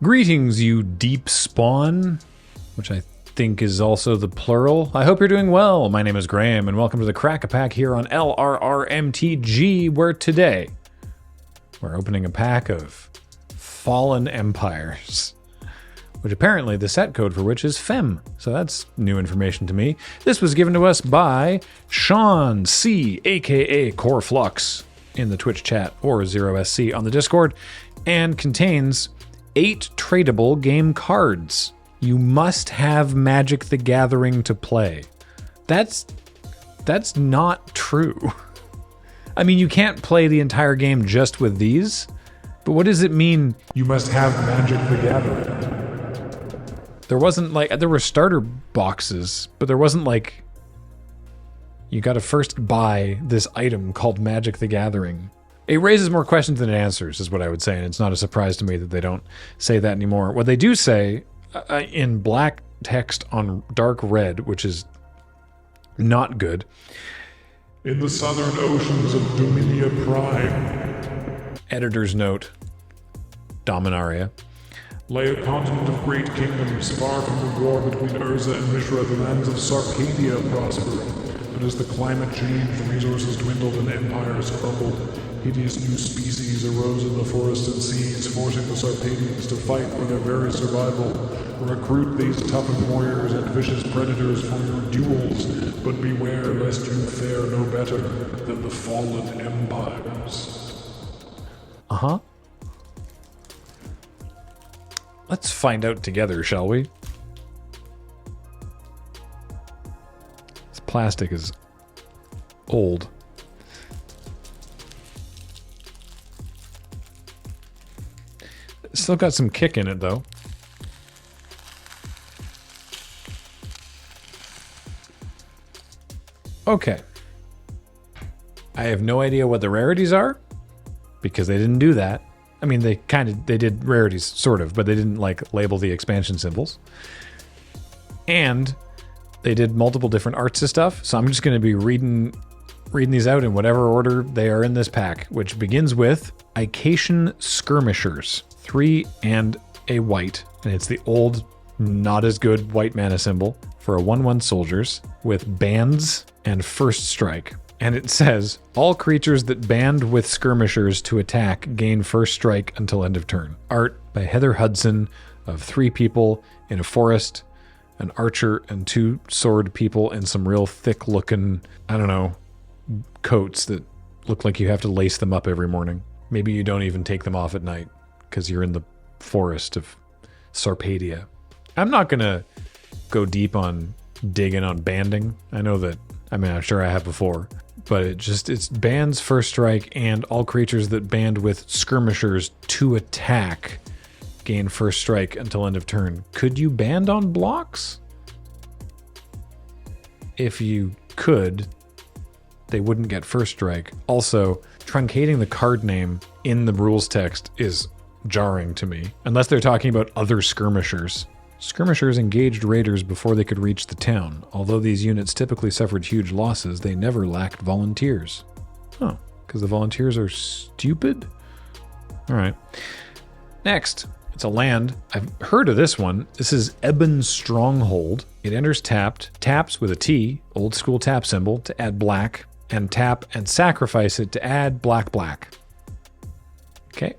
Greetings, you deep spawn, which I think is also the plural. I hope you're doing well. My name is Graham, and welcome to the Crack-A-Pack here on LRRMTG, where today we're opening a pack of Fallen Empires, which apparently the set code for which is FEM, so that's new information to me. This was given to us by Sean C, aka Core Flux, in the Twitch chat, or 0SC on the Discord, and contains 8 tradable game cards. You must have Magic the Gathering to play. That's not true. I mean, you can't play the entire game just with these, but what does it mean? You must have Magic the Gathering. There wasn't there were starter boxes, but there wasn't you gotta first buy this item called Magic the Gathering. It raises more questions than it answers, is what I would say, and it's not a surprise to me that they don't say that anymore. What they do say, in black text on dark red, which is not good. In the southern oceans of Dominia Prime. Editor's note, Dominaria. Lay a continent of great kingdoms, far from the war between Urza and Mishra, the lands of Sarcadia prospered. But as the climate changed, resources dwindled and empires crumbled. Hideous new species arose in the forests and seas, forcing the Sarpadians to fight for their very survival. Recruit these toughened warriors and vicious predators for your duels, but beware lest you fare no better than the fallen empires. Uh-huh. Let's find out together, shall we? This plastic is old. Still got some kick in it, though. Okay. I have no idea what the rarities are, because they didn't do that. I mean, they did rarities, sort of, but they didn't, label the expansion symbols. And they did multiple different arts and stuff, so I'm just going to be reading these out in whatever order they are in this pack, which begins with Icatian Skirmishers. 3 and a white, and it's the old, not as good white mana symbol for a 1/1 soldiers with bands and first strike. And it says, all creatures that band with skirmishers to attack gain first strike until end of turn. Art by Heather Hudson of 3 people in a forest, an archer and 2 sword people in some real thick looking, I don't know, coats that look like you have to lace them up every morning. Maybe you don't even take them off at night, because you're in the forest of Sarpadia. I'm not going to go deep on digging on banding. I know that, I'm sure I have before, but it's bands first strike, and all creatures that band with skirmishers to attack gain first strike until end of turn. Could you band on blocks? If you could, they wouldn't get first strike. Also, truncating the card name in the rules text is jarring to me, unless they're talking about other skirmishers. Skirmishers engaged raiders before they could reach the town. Although these units typically suffered huge losses, they never lacked volunteers. Oh, because the volunteers are stupid? Alright. Next, it's a land. I've heard of this one. This is Ebon Stronghold. It enters tapped, taps with a T, old school tap symbol, to add black, and tap and sacrifice it to add black. Okay.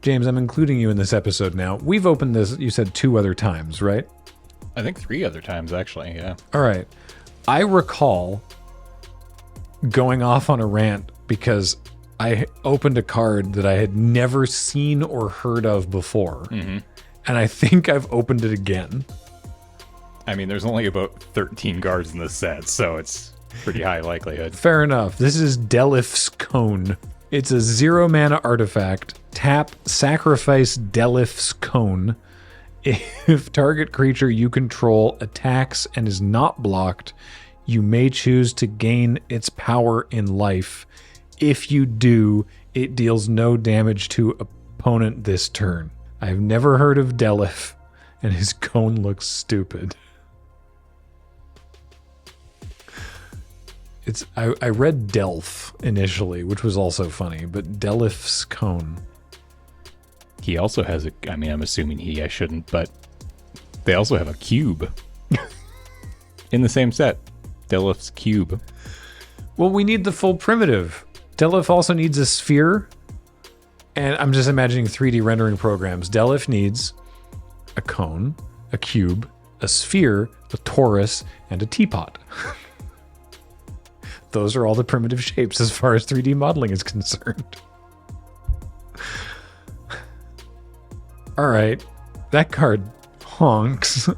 James, I'm including you in this episode now. We've opened this, you said 2 other times, right? I think 3 other times, actually, yeah. All right. I recall going off on a rant because I opened a card that I had never seen or heard of before. Mm-hmm. And I think I've opened it again. I mean, there's only about 13 cards in this set, so it's pretty high likelihood. Fair enough. This is Delif's Cone. It's a 0 mana artifact. Tap, sacrifice Delif's Cone. If target creature you control attacks and is not blocked, you may choose to gain its power in life. If you do, it deals no damage to opponent this turn. I've never heard of Delif, and his cone looks stupid. I read Delph initially, which was also funny, but Delph's Cone. He also has I'm assuming I shouldn't, but they also have a cube in the same set. Delph's cube. Well, we need the full primitive. Delph also needs a sphere. And I'm just imagining 3D rendering programs. Delph needs a cone, a cube, a sphere, a torus, and a teapot. Those are all the primitive shapes as far as 3D modeling is concerned. All right, that card honks.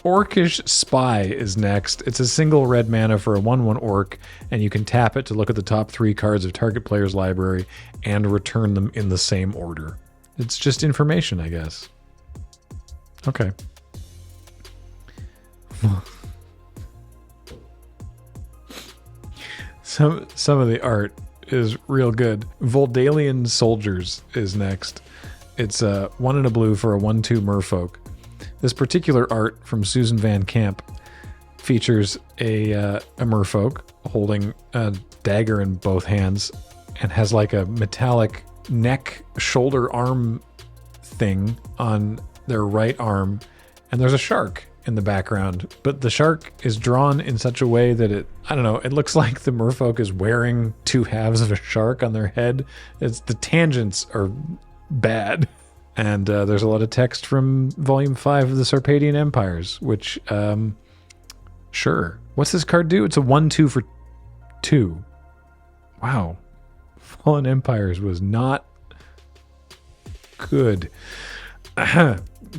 Orcish Spy is next. It's a single red mana for a 1/1 orc, and you can tap it to look at the top 3 cards of target player's library and return them in the same order. It's just information, I guess. Okay. Some of the art is real good. Voldalian Soldiers is next. It's 1 and a blue for a 1/2 merfolk. This particular art from Susan Van Camp features a merfolk holding a dagger in both hands and has like a metallic neck, shoulder, arm thing on their right arm. And there's a shark in the background, but the shark is drawn in such a way that it looks like the merfolk is wearing 2 halves of a shark on their head. The tangents are bad. And there's a lot of text from Volume 5 of the Sarpadian Empires, which, sure. What's this card do? It's a 1/2 for 2. Wow. Fallen Empires was not good.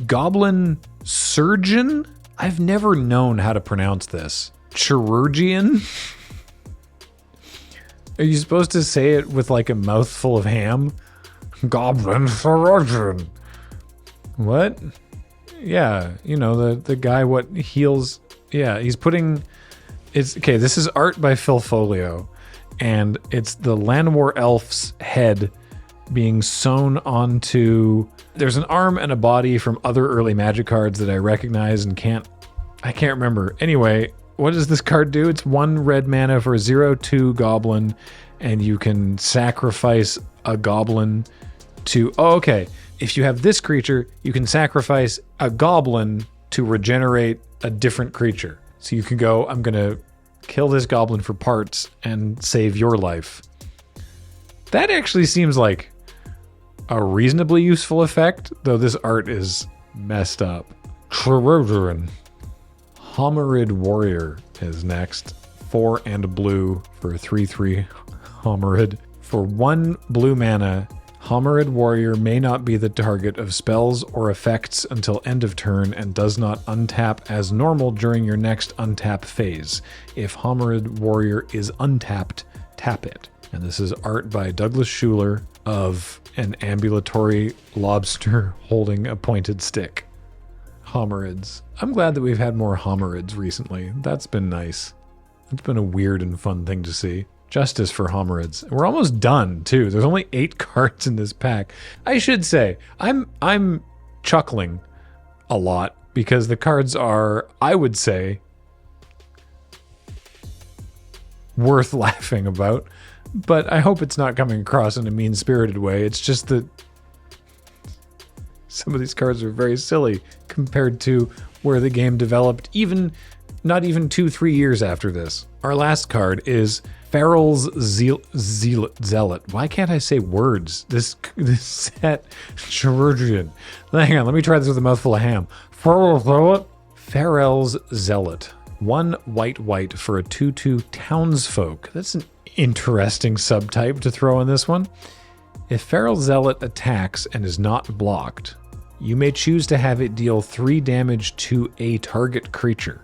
Goblin Surgeon? I've never known how to pronounce this. Chirurgian? Are you supposed to say it with like a mouthful of ham? Goblin Surgeon. What? Yeah, the guy what heals. Yeah, he's putting. Okay, this is art by Phil Folio, and it's the Llanowar Elf's head being sewn onto. There's an arm and a body from other early Magic cards that I recognize and I can't remember. Anyway, what does this card do? It's 1 red mana for a 0/2 goblin, and you can sacrifice a goblin to. Oh, okay. If you have this creature, you can sacrifice a goblin to regenerate a different creature. So you can go, I'm going to kill this goblin for parts and save your life. That actually seems like a reasonably useful effect, though this art is messed up. Chirurgian. Homarid Warrior is next. 4 and blue for a 3/3 Homarid. For 1 blue mana, Homarid Warrior may not be the target of spells or effects until end of turn and does not untap as normal during your next untap phase. If Homarid Warrior is untapped, tap it. And this is art by Douglas Schuler of an ambulatory lobster holding a pointed stick. Homarids. I'm glad that we've had more Homarids recently. That's been nice. It's been a weird and fun thing to see. Justice for Homarids. We're almost done, too. There's only 8 cards in this pack. I should say, I'm chuckling a lot because the cards are, I would say, worth laughing about. But I hope it's not coming across in a mean-spirited way. It's just that some of these cards are very silly compared to where the game developed not even 2-3 years after this. Our last card is Farrell's Zealot. Why can't I say words? This set, Chirurgian. Hang on, let me try this with a mouthful of ham. Farrell's Zealot. 1 white for a 2/2 townsfolk. That's an interesting subtype to throw in this one. If Farrell's Zealot attacks and is not blocked, you may choose to have it deal 3 damage to a target creature.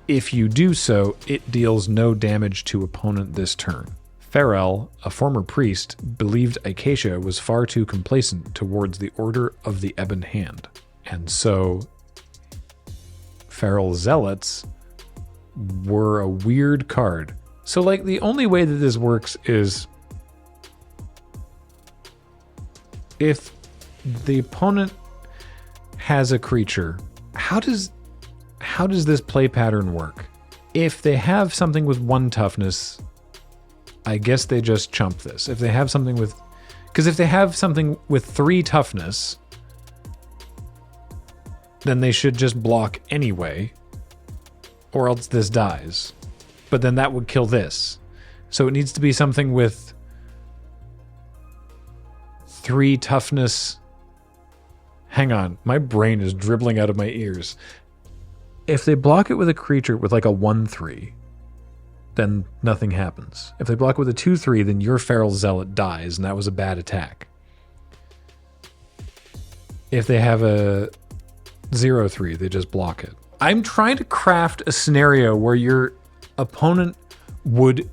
If you do so, it deals no damage to opponent this turn. Farrell, a former priest, believed Acacia was far too complacent towards the Order of the Ebon Hand. And so Farrell Zealots were a weird card. So like the only way that this works is if the opponent has a creature, how does this play pattern work? If they have something with 1 toughness, I guess they just chump this. If they have something with... Because if they have something with 3 toughness, then they should just block anyway, or else this dies. But then that would kill this. So it needs to be something with 3 toughness. Hang on, my brain is dribbling out of my ears. If they block it with a creature with like a 1/3, then nothing happens. If they block it with a 2/3, then your Feral Zealot dies, and that was a bad attack. If they have a 0/3, they just block it. I'm trying to craft a scenario where your opponent would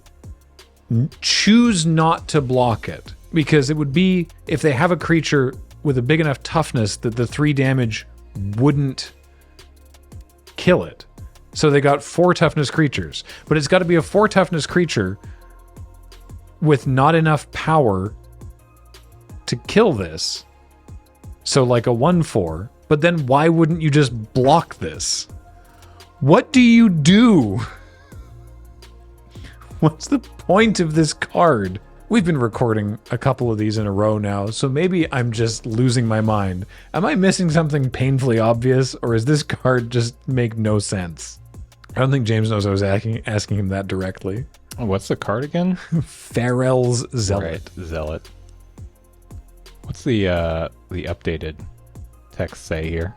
choose not to block it, because it would be if they have a creature with a big enough toughness that the 3 damage wouldn't kill it. So they got 4 toughness creatures, but it's got to be a 4 toughness creature with not enough power to kill this. So like a 1/4, but then why wouldn't you just block this? What do you do? What's the point of this card? We've been recording a couple of these in a row now, so maybe I'm just losing my mind. Am I missing something painfully obvious, or is this card just make no sense? I don't think James knows I was asking him that directly. Oh, what's the card again? Farrell's Zealot. Right, Zealot. What's the updated text say here?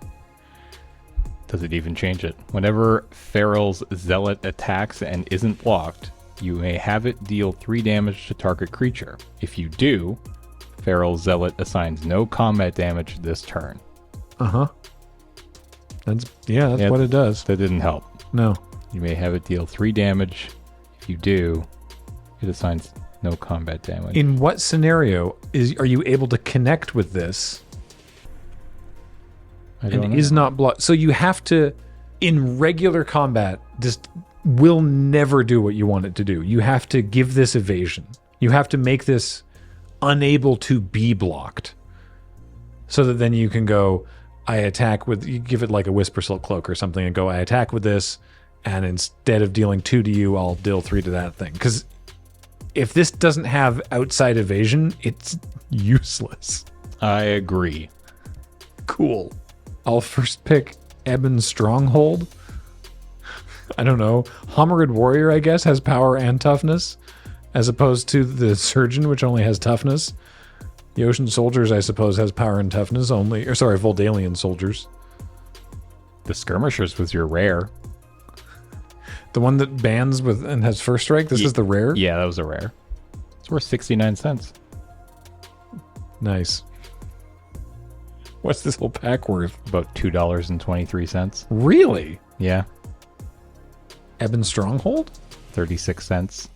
Does it even change it? Whenever Farrell's Zealot attacks and isn't blocked, you may have it deal 3 damage to target creature. If you do, Farrell's Zealot assigns no combat damage this turn. Uh-huh. That's what it does. That didn't help. No. You may have it deal 3 damage. If you do, it assigns no combat damage. In what scenario are you able to connect with this and is not blocked? So you have to, in regular combat, just will never do what you want it to do. You have to give this evasion. You have to make this unable to be blocked, so that then you can go, I attack with, you give it like a Whisper Silk Cloak or something and go, I attack with this, and instead of dealing 2 to you, I'll deal 3 to that thing. Because if this doesn't have outside evasion, it's useless. I agree. Cool. I'll first pick Ebon Stronghold. I don't know. Homerid Warrior, I guess, has power and toughness, as opposed to the Surgeon, which only has toughness. The Ocean Soldiers, I suppose, has power and toughness only. Or sorry, Voldalian Soldiers. The Skirmishers was your rare. The one that bans with and has first strike? This is the rare? Yeah, that was a rare. It's worth 69 cents. Nice. What's this whole pack worth? About $2.23. Really? Yeah. Ebon Stronghold? 36 cents.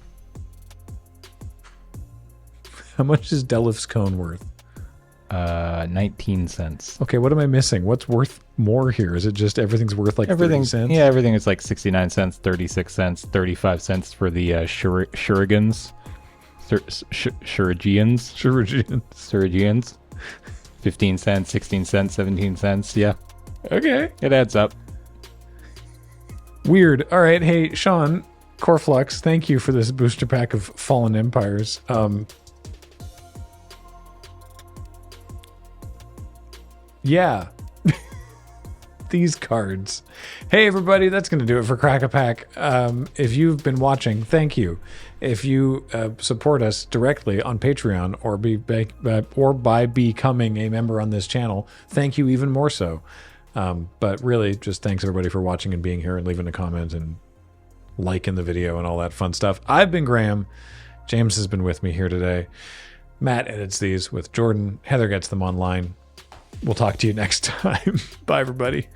How much is Delif's Cone worth? 19 cents. Okay, what am I missing? What's worth more here? Is it just everything's worth like 30 cents? Yeah, everything is like 69 cents, 36 cents, 35 cents for the Shurigans. Shurigians. 15 cents, 16 cents, 17 cents. Yeah. Okay. It adds up. Weird. All right. Hey, Sean, Coreflux, thank you for this booster pack of Fallen Empires. Yeah. These cards. Hey, everybody, that's going to do it for Crack a Pack. If you've been watching, thank you. If you support us directly on Patreon or by becoming a member on this channel, thank you even more so. But really, just thanks everybody for watching and being here and leaving a comment and liking the video and all that fun stuff. I've been Graham. James has been with me here today. Matt edits these with Jordan. Heather gets them online. We'll talk to you next time. Bye, everybody.